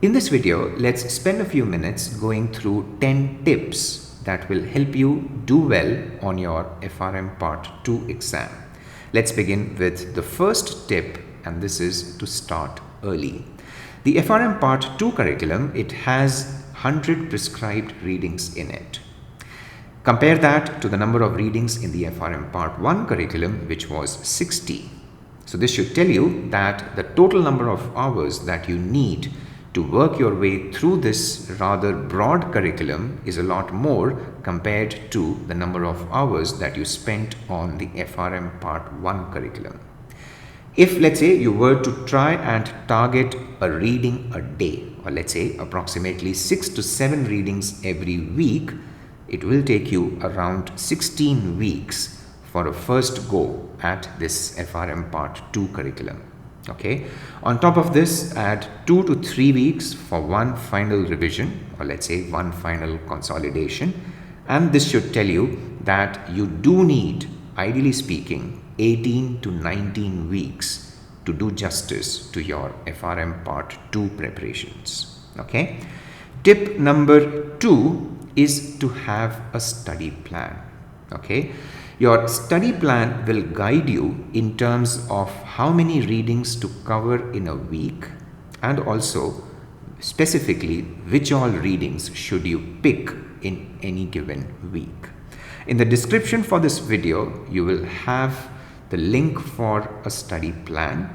In this video, let's spend a few minutes going through 10 tips that will help you do well on your FRM Part 2 exam. Let's begin with the first tip, and this is to start early. The FRM Part 2 curriculum, it has 100 prescribed readings in it. Compare that to the number of readings in the FRM Part 1 curriculum, which was 60. So this should tell you that the total number of hours that you need to work your way through this rather broad curriculum is a lot more compared to the number of hours that you spent on the FRM Part 1 curriculum. If, let's say, you were to try and target a reading a day, or let's say approximately 6 to 7 readings every week, it will take you around 16 weeks for a first go at this FRM Part 2 curriculum. Okay. On top of this, add 2 to 3 weeks for one final revision, or let's say one final consolidation, and this should tell you that you do need, ideally speaking, 18 to 19 weeks to do justice to your FRM Part 2 preparations. Okay. Tip number 2 is to have a study plan. Okay. Your study plan will guide you in terms of how many readings to cover in a week, and also specifically which all readings should you pick in any given week. In the description for this video, you will have the link for a study plan.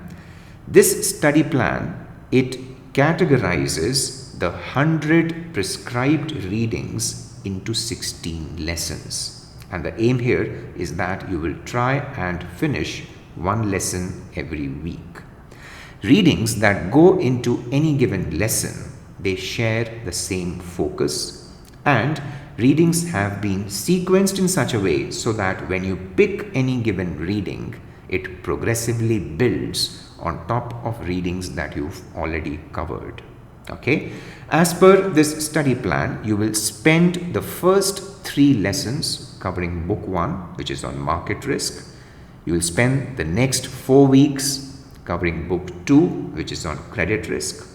This study plan, it categorizes the 100 prescribed readings into 16 lessons. And the aim here is that you will try and finish one lesson every week. Readings that go into any given lesson, they share the same focus, and readings have been sequenced in such a way so that when you pick any given reading, it progressively builds on top of readings that you've already covered. Okay. As per this study plan, you will spend the first 3 lessons covering book 1, which is on market risk. You will spend the next 4 weeks covering book 2, which is on credit risk,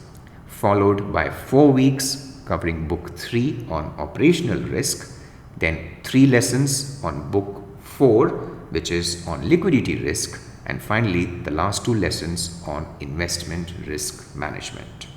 followed by 4 weeks covering book 3 on operational risk, then 3 lessons on book 4, which is on liquidity risk, and finally the last 2 lessons on investment risk management.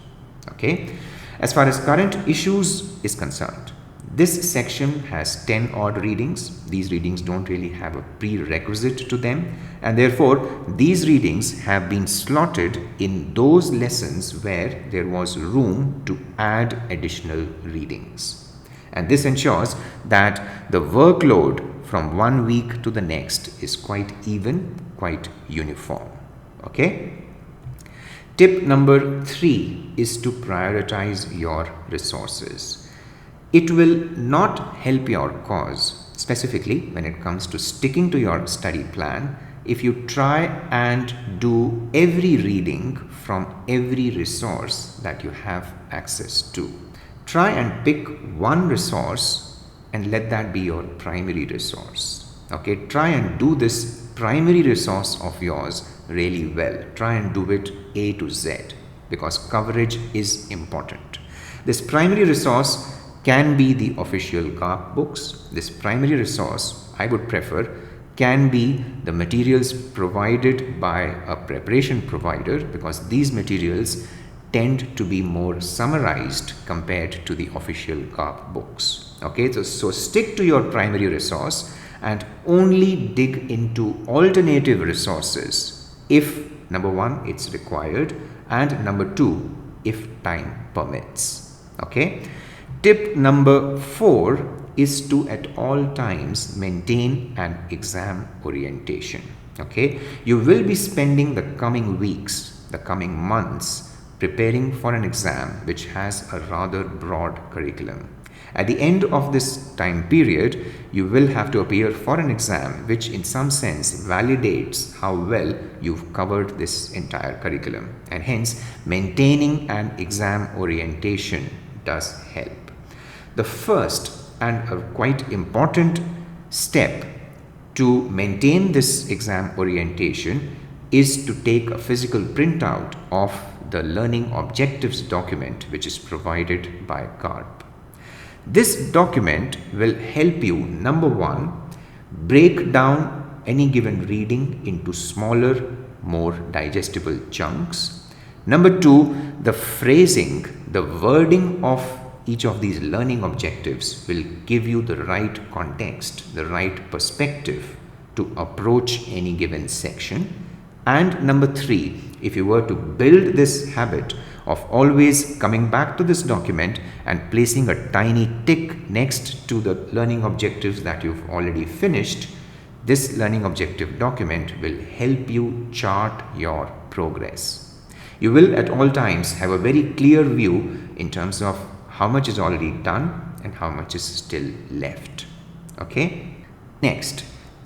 Okay. As far as current issues is concerned, this section has 10 odd readings. These readings don't really have a prerequisite to them, and therefore these readings have been slotted in those lessons where there was room to add additional readings. And this ensures that the workload from one week to the next is quite even, quite uniform. Okay. Tip number 3 is to prioritize your resources. It will not help your cause, specifically when it comes to sticking to your study plan, if you try and do every reading from every resource that you have access to. Try and pick one resource and let that be your primary resource. Okay, try and do this primary resource of yours really well. Try and do it A to Z, because coverage is important. This primary resource can be the official GARP books. This primary resource, I would prefer, can be the materials provided by a preparation provider, because these materials tend to be more summarized compared to the official GARP books. Okay, so stick to your primary resource and only dig into alternative resources if, number 1, it's required, and number 2, if time permits. Okay. Tip number 4 is to at all times maintain an exam orientation. Okay. You will be spending the coming weeks, the coming months preparing for an exam which has a rather broad curriculum. At the end of this time period, you will have to appear for an exam which in some sense validates how well you've covered this entire curriculum, and hence maintaining an exam orientation does help. The first and a quite important step to maintain this exam orientation is to take a physical printout of the learning objectives document which is provided by GARP. This document will help you, number one, break down any given reading into smaller, more digestible chunks. Number two, the phrasing, the wording of each of these learning objectives will give you the right context, the right perspective to approach any given section. And number three, if you were to build this habit of always coming back to this document and placing a tiny tick next to the learning objectives that you've already finished, this learning objective document will help you chart your progress. You will at all times have a very clear view in terms of how much is already done and how much is still left. Okay? Next,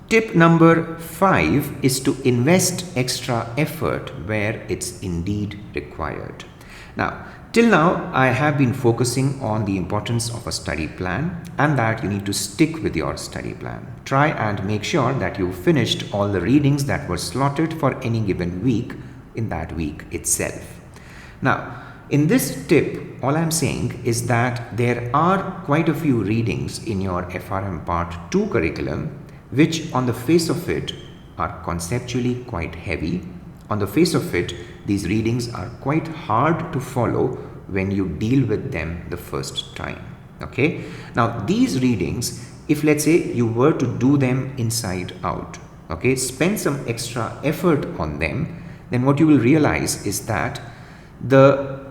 tip number 5 is to invest extra effort where it's indeed required. Now, till now, I have been focusing on the importance of a study plan and that you need to stick with your study plan. Try and make sure that you finished all the readings that were slotted for any given week in that week itself. Now, in this tip, all I'm saying is that there are quite a few readings in your FRM Part 2 curriculum which on the face of it are conceptually quite heavy. On the face of it, these readings are quite hard to follow when you deal with them the first time. Okay? Now, these readings, if let's say you were to do them inside out, okay, spend some extra effort on them, then what you will realize is that the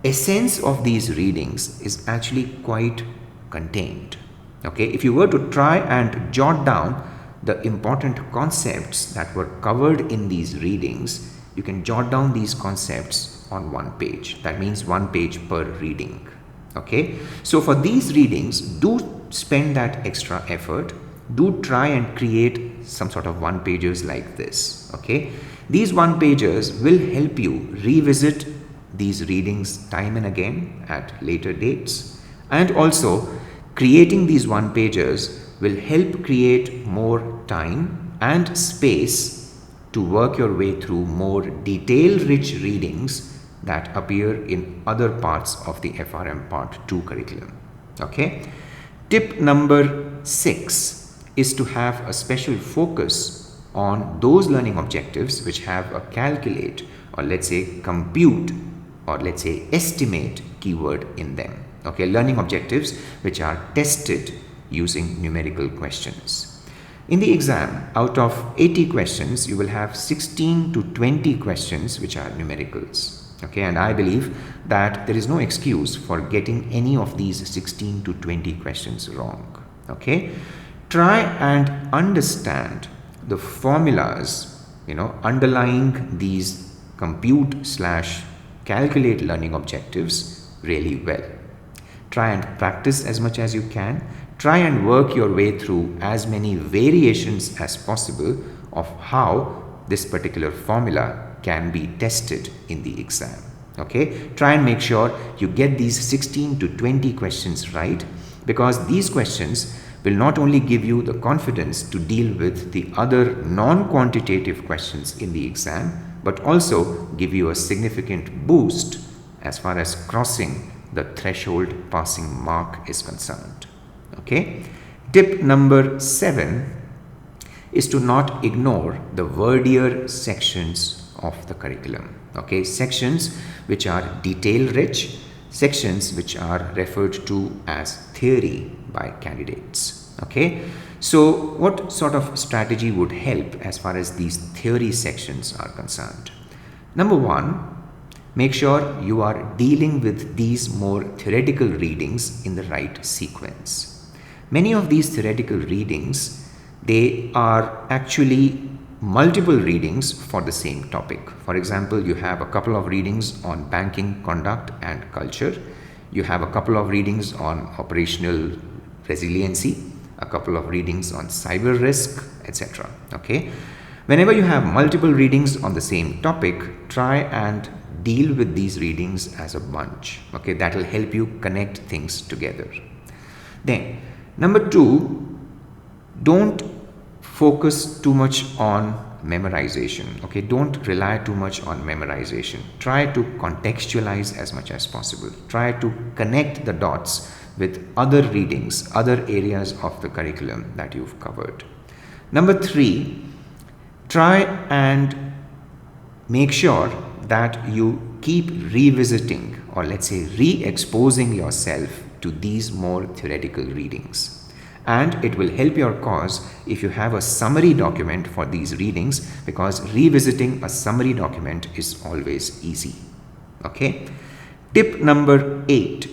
essence of these readings is actually quite contained. Okay, if you were to try and jot down the important concepts that were covered in these readings, you can jot down these concepts on one page. That means one page per reading. Okay, so for these readings, do spend that extra effort. Do try and create some sort of one pagers like this. Okay, these one pagers will help you revisit these readings time and again at later dates, and also creating these one pagers will help create more time and space to work your way through more detail rich readings that appear in other parts of the FRM Part 2 curriculum. Okay, tip number 6 is to have a special focus on those learning objectives which have a calculate, or let's say compute, or let's say estimate keyword in them. Okay, learning objectives which are tested using numerical questions. In the exam, out of 80 questions, you will have 16 to 20 questions which are numericals. Okay, and I believe that there is no excuse for getting any of these 16 to 20 questions wrong. Okay, try and understand the formulas, underlying these compute / calculate learning objectives really well. Try and practice as much as you can. Try and work your way through as many variations as possible of how this particular formula can be tested in the exam. Okay, try and make sure you get these 16 to 20 questions right, because these questions will not only give you the confidence to deal with the other non-quantitative questions in the exam, but also give you a significant boost as far as crossing the threshold passing mark is concerned. Okay, tip number 7 is to not ignore the wordier sections of the curriculum. Okay, sections which are detail rich, sections which are referred to as theory by candidates. Okay, so what sort of strategy would help as far as these theory sections are concerned? Number 1, make sure you are dealing with these more theoretical readings in the right sequence. Many of these theoretical readings, they are actually multiple readings for the same topic. For example, you have a couple of readings on banking conduct and culture. You have a couple of readings on operational resiliency, a couple of readings on cyber risk, etc. Okay, whenever you have multiple readings on the same topic, try and deal with these readings as a bunch. Okay, that will help you connect things together. Then number 2, don't focus too much on memorization. Okay, don't rely too much on memorization. Try to contextualize as much as possible. Try to connect the dots with other readings, other areas of the curriculum that you've covered. Number 3, try and make sure that you keep revisiting, or let's say re-exposing yourself to these more theoretical readings. And it will help your cause if you have a summary document for these readings, because revisiting a summary document is always easy. Okay. Tip number 8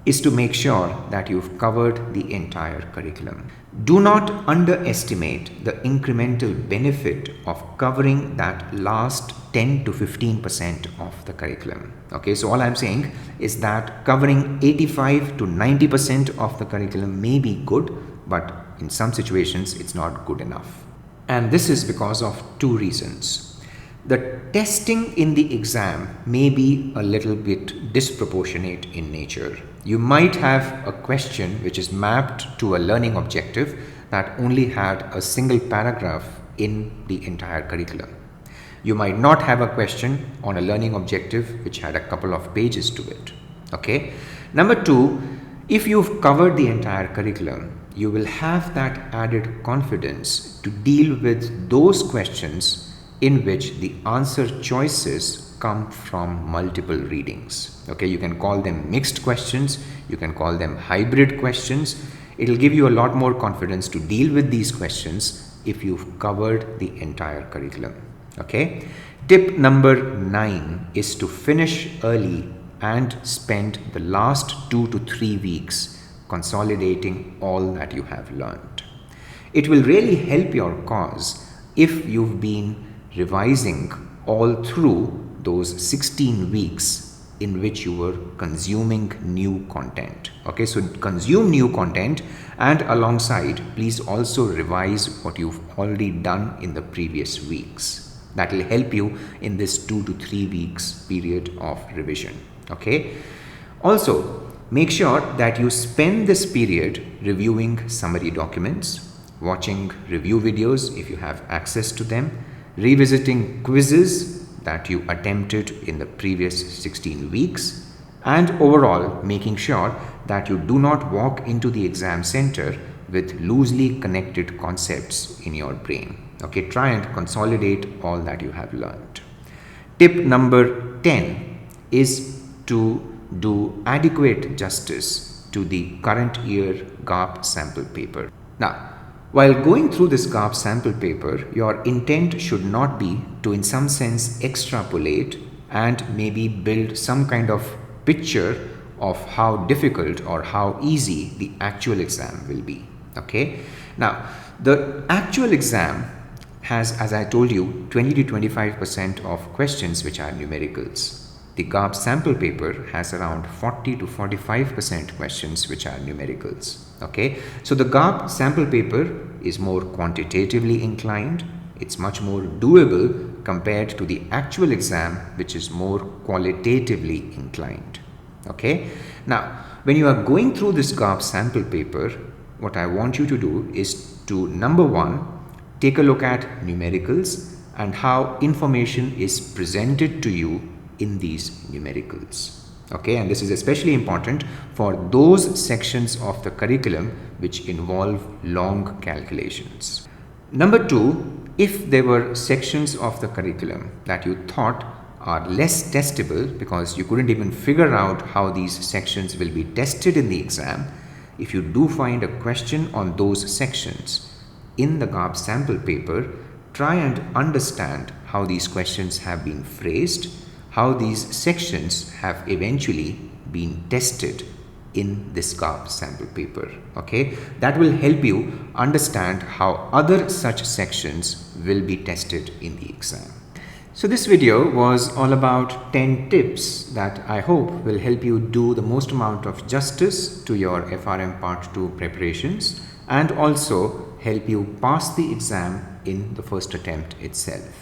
is to make sure that you've covered the entire curriculum. Do not underestimate the incremental benefit of covering that last 10 to 15% of the curriculum. Okay, so all I'm saying is that covering 85 to 90% of the curriculum may be good, but in some situations it's not good enough. And this is because of 2 reasons. The testing in the exam may be a little bit disproportionate in nature. You might have a question which is mapped to a learning objective that only had a single paragraph in the entire curriculum. You might not have a question on a learning objective which had a couple of pages to it. Okay. Number 2, if you've covered the entire curriculum, you will have that added confidence to deal with those questions in which the answer choices come from multiple readings. Okay, you can call them mixed questions, you can call them hybrid questions. It will give you a lot more confidence to deal with these questions if you've covered the entire curriculum. Okay. Tip number 9 is to finish early and spend the last 2 to 3 weeks consolidating all that you have learned. It will really help your cause if you've been revising all through those 16 weeks in which you were consuming new content. Okay, so consume new content, and alongside please also revise what you've already done in the previous weeks. That will help you in this 2 to 3 weeks period of revision. Okay. Also, make sure that you spend this period reviewing summary documents, watching review videos if you have access to them, revisiting quizzes that you attempted in the previous 16 weeks, and overall making sure that you do not walk into the exam center with loosely connected concepts in your brain. Okay, try and consolidate all that you have learned. Tip number 10 is to do adequate justice to the current year GARP sample paper. Now, while going through this GARP sample paper, your intent should not be to in some sense extrapolate and maybe build some kind of picture of how difficult or how easy the actual exam will be. Okay. Now, the actual exam has, as I told you, 20 to 25% of questions which are numericals. The GARP sample paper has around 40 to 45% questions which are numericals. Okay, so the GARP sample paper is more quantitatively inclined. It's much more doable compared to the actual exam, which is more qualitatively inclined. Okay, now when you are going through this GARP sample paper, what I want you to do is to, number 1, take a look at numericals and how information is presented to you in these numericals. Okay, and this is especially important for those sections of the curriculum which involve long calculations. Number 2, if there were sections of the curriculum that you thought are less testable because you couldn't even figure out how these sections will be tested in the exam, if you do find a question on those sections in the GARP sample paper, try and understand how these questions have been phrased, how these sections have eventually been tested in this GARP sample paper. Okay, that will help you understand how other such sections will be tested in the exam. So this video was all about 10 tips that I hope will help you do the most amount of justice to your FRM Part 2 preparations and also help you pass the exam in the first attempt itself.